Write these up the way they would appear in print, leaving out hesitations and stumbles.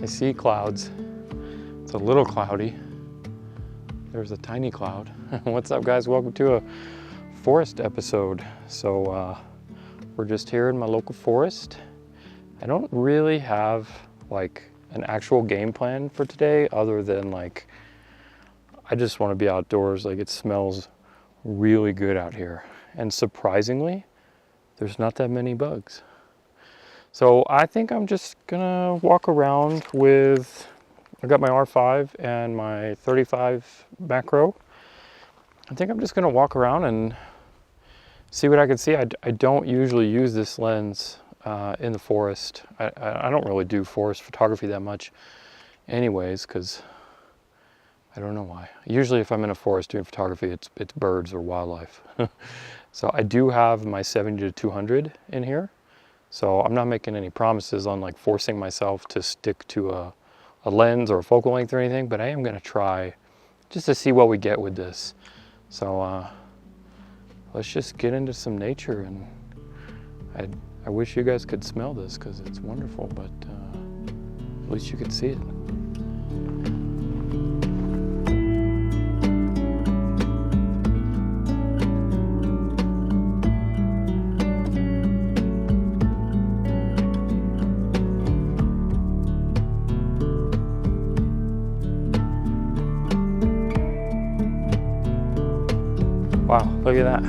I see clouds. It's a little cloudy. There's a tiny cloud. What's up, guys? Welcome to a forest episode. So we're just here in my local forest. I don't really have like an actual game plan for today other than like I just want to be outdoors. Like, it smells really good out here, and surprisingly there's not that many bugs. So I think I'm just gonna walk around with, I got my R5 and my 35 macro. I think I'm just gonna walk around and see what I can see. I don't usually use this lens in the forest. I don't really do forest photography that much anyways, because I don't know why. Usually if I'm in a forest doing photography, it's birds or wildlife. So I do have my 70-200 in here. So I'm not making any promises on like forcing myself to stick to a lens or a focal length or anything, but I am gonna try just to see what we get with this. So let's just get into some nature, and I wish you guys could smell this because it's wonderful, but at least you could see it. Wow, look at that.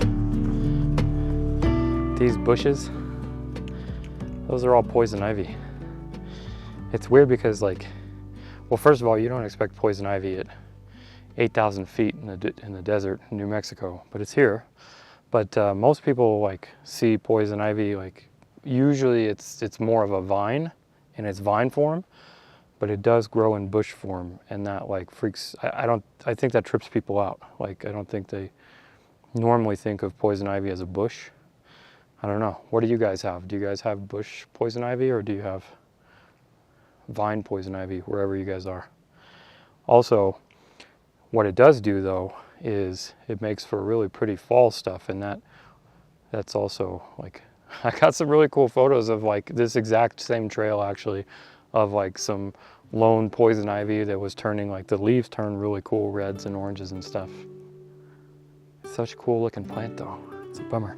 These bushes, those are all poison ivy. It's weird because like, well, first of all, you don't expect poison ivy at 8,000 feet in the desert in New Mexico, but it's here. But most people like see poison ivy, like usually it's more of a vine in its vine form, but it does grow in bush form, and that like freaks, I think that trips people out. Like, I don't think they normally think of poison ivy as a bush. I don't know. What do you guys have? Do you guys have bush poison ivy, or do you have vine poison ivy wherever you guys are? Also, what it does do though is it makes for really pretty fall stuff, and that's also like, I got some really cool photos of like this exact same trail actually, of like some lone poison ivy that was turning, like the leaves turn really cool reds and oranges and stuff. Such a cool looking plant though. It's a bummer.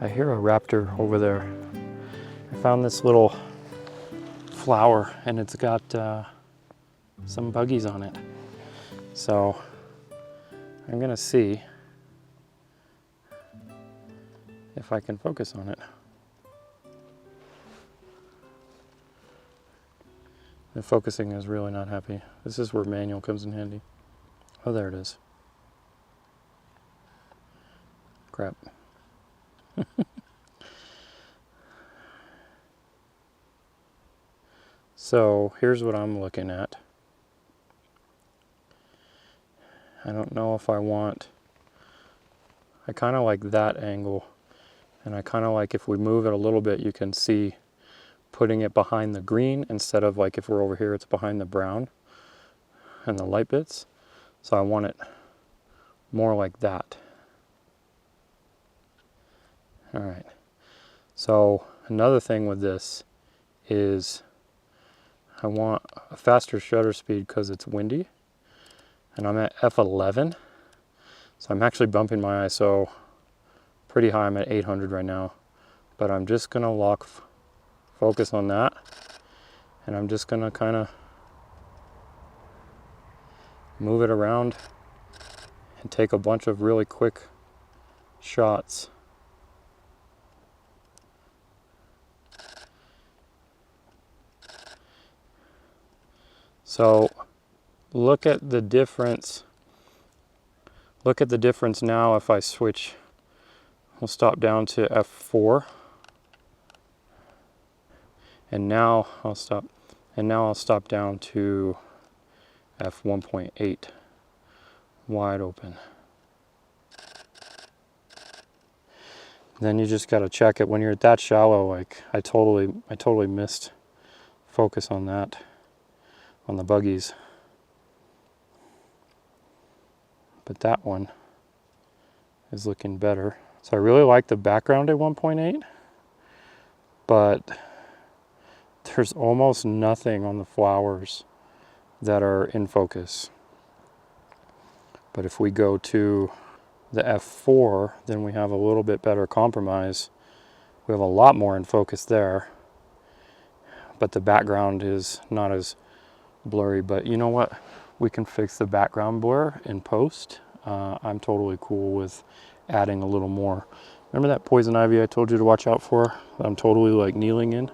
I hear a raptor over there. I found this little flower and it's got some buggies on it. So I'm gonna see if I can focus on it. The focusing is really not happy. This is where manual comes in handy. Oh, there it is. Crap. So here's what I'm looking at. I don't know if I kind of like that angle, and I kind of like if we move it a little bit, you can see putting it behind the green instead of like if we're over here, it's behind the brown and the light bits. So I want it more like that. All right. So another thing with this is I want a faster shutter speed because it's windy, and I'm at f11, so I'm actually bumping my ISO pretty high. I'm at 800 right now, but I'm just gonna lock focus on that, and I'm just gonna kind of move it around and take a bunch of really quick shots. So look at the difference. Look at the difference now if I switch. We'll stop down to f4. And now I'll stop. And now I'll stop down to f1.8, wide open. Then you just got to check it when you're at that shallow. Like I totally missed focus on that, on the buggies. But that one is looking better. So I really like the background at 1.8, but there's almost nothing on the flowers that are in focus. But if we go to the f4, then we have a little bit better compromise. We have a lot more in focus there, but the background is not as blurry. But you know what? We can fix the background blur in post. I'm totally cool with adding a little more. Remember that poison ivy I told you to watch out for? I'm totally like kneeling in.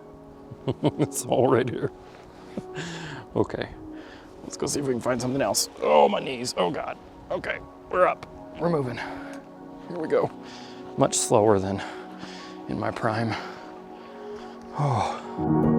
It's all right here. Okay, let's go see if we can find something else. Oh, my knees. Oh God. Okay, we're up. We're moving. Here we go. Much slower than in my prime. Oh.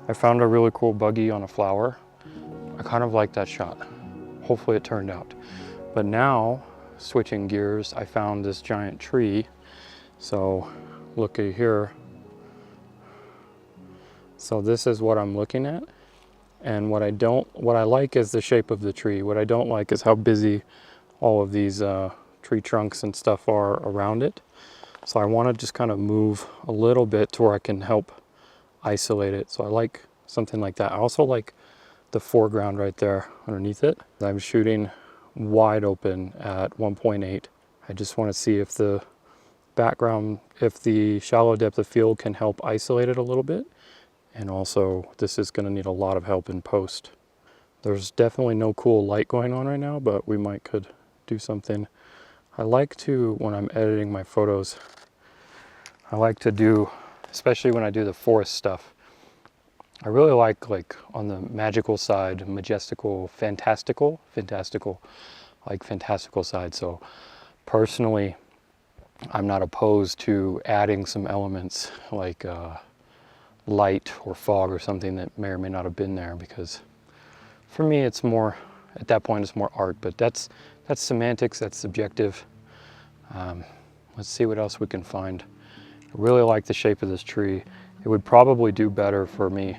I found a really cool buggy on a flower. I kind of like that shot. Hopefully it turned out. But now, switching gears, I found this giant tree. So looky here. So this is what I'm looking at. And what I like is the shape of the tree. What I don't like is how busy all of these tree trunks and stuff are around it. So I want to just kind of move a little bit to where I can help isolate it. So I like something like that. I also like the foreground right there underneath it. I'm shooting wide open at 1.8. I just want to see if the background, if the shallow depth of field can help isolate it a little bit. And also this is going to need a lot of help in post. There's definitely no cool light going on right now, but we could do something. I like to, when I'm editing my photos, I like to do, especially when I do the forest stuff, I really like on the magical side, majestical, fantastical side. So personally, I'm not opposed to adding some elements like light or fog or something that may or may not have been there, because for me it's more, at that point it's more art, but that's semantics, that's subjective. Let's see what else we can find. I really like the shape of this tree. It would probably do better for me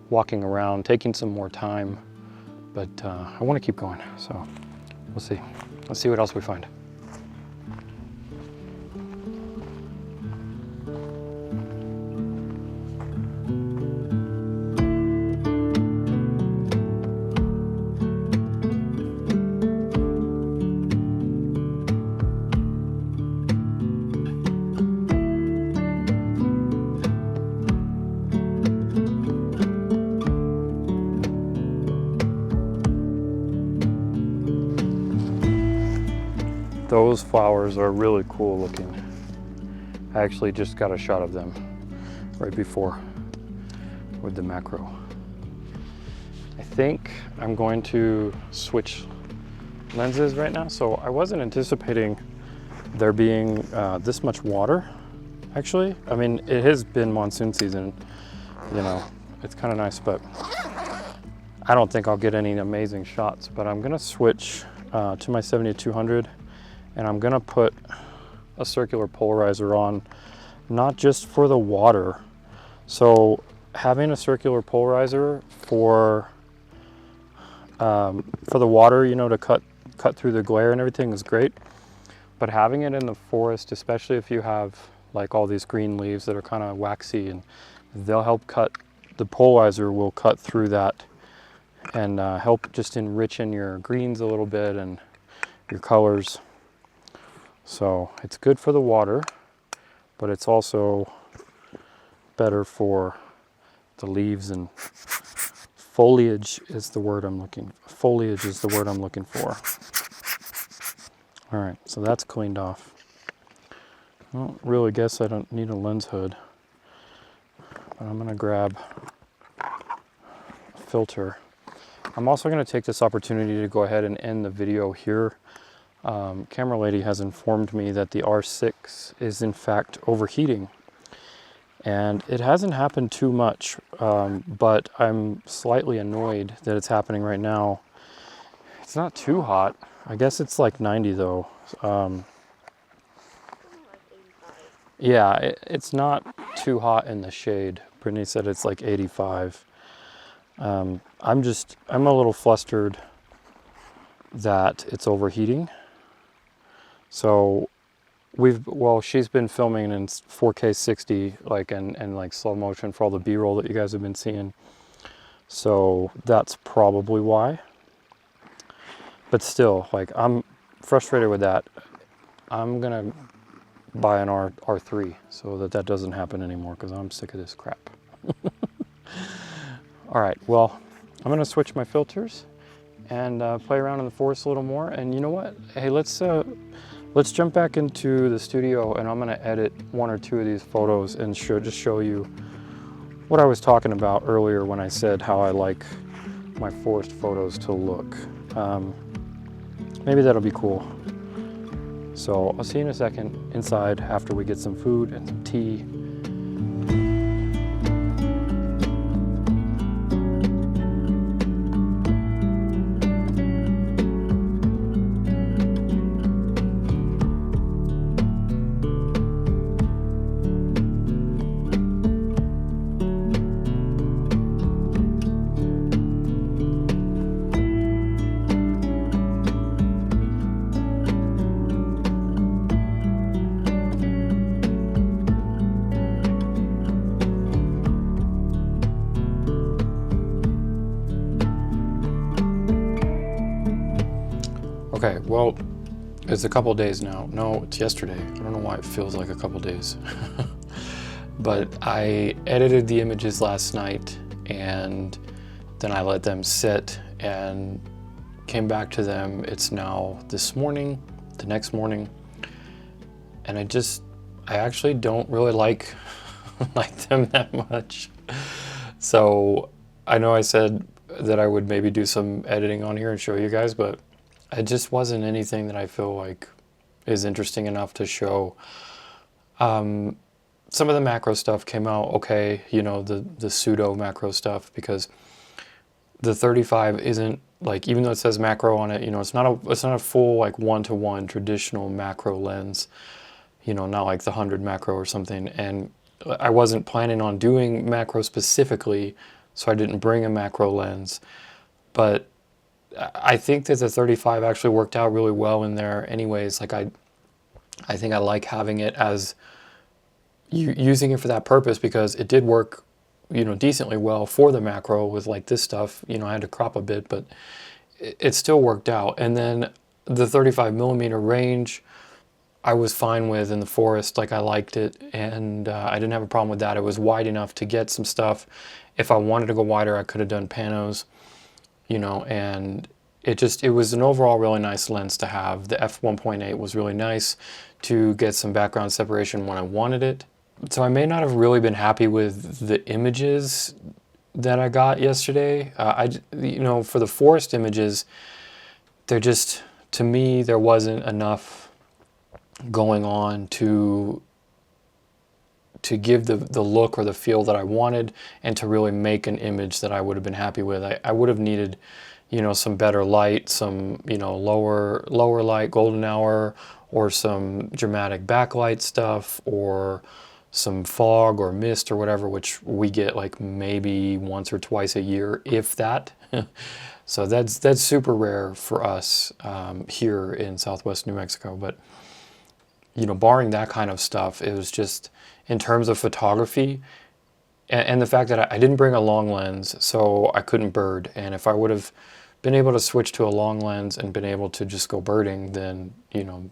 walking around, taking some more time, but I want to keep going, so we'll see. Let's see what else we find. Those flowers are really cool looking. I actually just got a shot of them right before with the macro. I think I'm going to switch lenses right now. So I wasn't anticipating there being this much water, actually. I mean, it has been monsoon season, you know, it's kind of nice, but I don't think I'll get any amazing shots. But I'm gonna switch to my 70-200, and I'm gonna put a circular polarizer on, not just for the water. So having a circular polarizer for the water, you know, to cut through the glare and everything is great. But having it in the forest, especially if you have like all these green leaves that are kind of waxy, and they'll help cut, the polarizer will cut through that and help just enrichen your greens a little bit and your colors. So it's good for the water, but it's also better for the leaves and foliage is the word I'm looking for. Foliage is the word I'm looking for. All right, so that's cleaned off. I don't really guess I don't need a lens hood, but I'm gonna grab a filter. I'm also gonna take this opportunity to go ahead and end the video here. Camera lady has informed me that the R6 is in fact overheating. And it hasn't happened too much, but I'm slightly annoyed that it's happening right now. It's not too hot. I guess it's like 90 though. Yeah, it's not too hot in the shade. Brittany said it's like 85. I'm a little flustered that it's overheating. So she's been filming in 4K 60, like, and like slow motion for all the B-roll that you guys have been seeing. So that's probably why. But still, like, I'm frustrated with that. I'm gonna buy an R3 so that doesn't happen anymore, because I'm sick of this crap. All right, well, I'm gonna switch my filters and play around in the forest a little more. And you know what? Hey, let's jump back into the studio, and I'm gonna edit one or two of these photos and just show you what I was talking about earlier when I said how I like my forest photos to look. Maybe that'll be cool. So I'll see you in a second inside after we get some food and some tea. Okay, well, it's a couple days now. No, it's yesterday. I don't know why it feels like a couple days. But I edited the images last night, and then I let them sit and came back to them. It's now this morning, the next morning, and I actually don't really like them that much. So I know I said that I would maybe do some editing on here and show you guys, but it just wasn't anything that I feel like is interesting enough to show. Some of the macro stuff came out okay, you know, the pseudo macro stuff, because the 35 isn't, like, even though it says macro on it, you know, it's not a full like one-to-one traditional macro lens, you know, not like the 100 macro or something. And I wasn't planning on doing macro specifically, so I didn't bring a macro lens. But I think that the 35 actually worked out really well in there anyways. Like, I think I like having it as using it for that purpose, because it did work, you know, decently well for the macro with like this stuff. You know, I had to crop a bit, but it still worked out. And then the 35mm range I was fine with in the forest. Like, I liked it, and I didn't have a problem with that. It was wide enough to get some stuff. If I wanted to go wider, I could have done panos. You know, and it was an overall really nice lens to have. The f1.8 was really nice to get some background separation when I wanted it. So I may not have really been happy with the images that I got yesterday. You know, for the forest images, to me, there wasn't enough going on to give the look or the feel that I wanted, and to really make an image that I would have been happy with. I would have needed, you know, some better light, some, you know, lower light, golden hour, or some dramatic backlight stuff, or some fog or mist or whatever, which we get like maybe once or twice a year, if that. So that's super rare for us here in Southwest New Mexico. But, you know, barring that kind of stuff, it was just, in terms of photography, and the fact that I didn't bring a long lens, so I couldn't bird. And if I would have been able to switch to a long lens and been able to just go birding, then, you know,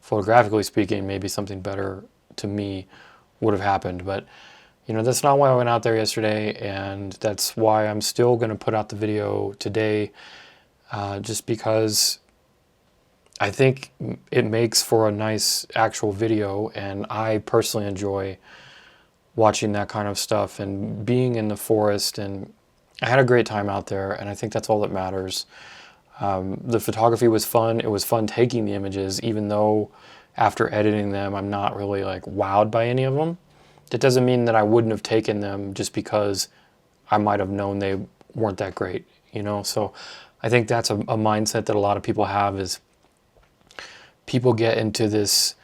photographically speaking, maybe something better to me would have happened. But, You know, that's not why I went out there yesterday, and that's why I'm still going to put out the video today, just because I think it makes for a nice actual video, and I personally enjoy watching that kind of stuff and being in the forest, and I had a great time out there, and I think that's all that matters. The photography was fun. It was fun taking the images, even though after editing them, I'm not really like wowed by any of them. It doesn't mean that I wouldn't have taken them just because I might have known they weren't that great, you know? So I think that's a mindset that a lot of people have, is people get into this,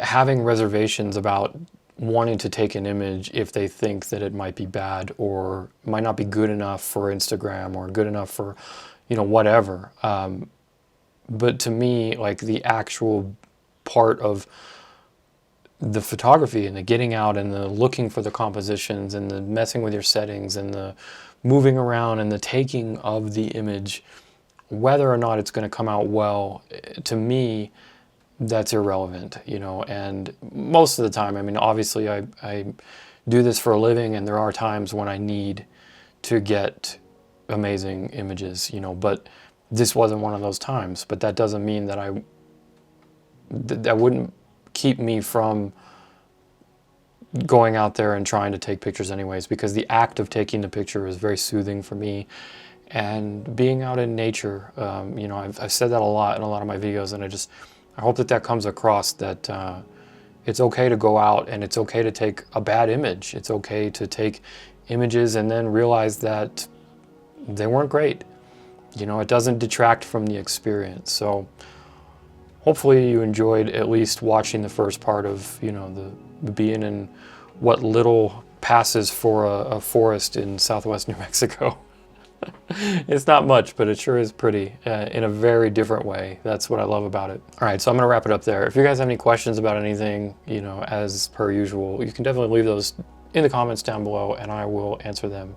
having reservations about wanting to take an image if they think that it might be bad or might not be good enough for Instagram or good enough for, you know, whatever. But to me, like, the actual part of the photography and the getting out and the looking for the compositions and the messing with your settings and the moving around and the taking of the image, whether or not it's going to come out well, to me, that's irrelevant, you know. And most of the time, I mean, obviously I do this for a living, and there are times when I need to get amazing images, you know, but this wasn't one of those times. But that doesn't mean that that wouldn't keep me from going out there and trying to take pictures anyways, because the act of taking the picture is very soothing for me. And being out in nature, you know, I've said that a lot in a lot of my videos, and I hope that that comes across, that it's okay to go out and it's okay to take a bad image. It's okay to take images and then realize that they weren't great. You know, it doesn't detract from the experience. So hopefully you enjoyed at least watching the first part of, you know, the being in what little passes for a forest in southwest New Mexico. It's not much, but it sure is pretty in a very different way. That's what I love about it. All right, so I'm going to wrap it up there. If you guys have any questions about anything, you know, as per usual, you can definitely leave those in the comments down below, and I will answer them.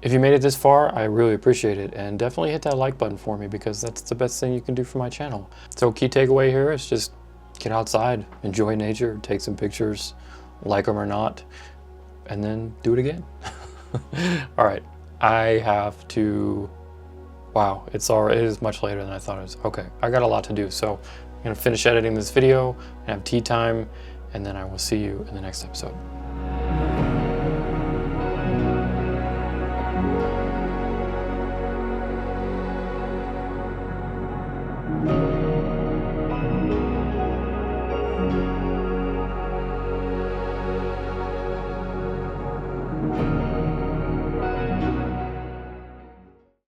If you made it this far, I really appreciate it, and definitely hit that like button for me, because that's the best thing you can do for my channel. So key takeaway here is just get outside, enjoy nature, take some pictures, like them or not, and then do it again. All right. I have to, wow, it is much later than I thought it was. Okay, I got a lot to do, so I'm gonna finish editing this video and have tea time, and then I will see you in the next episode.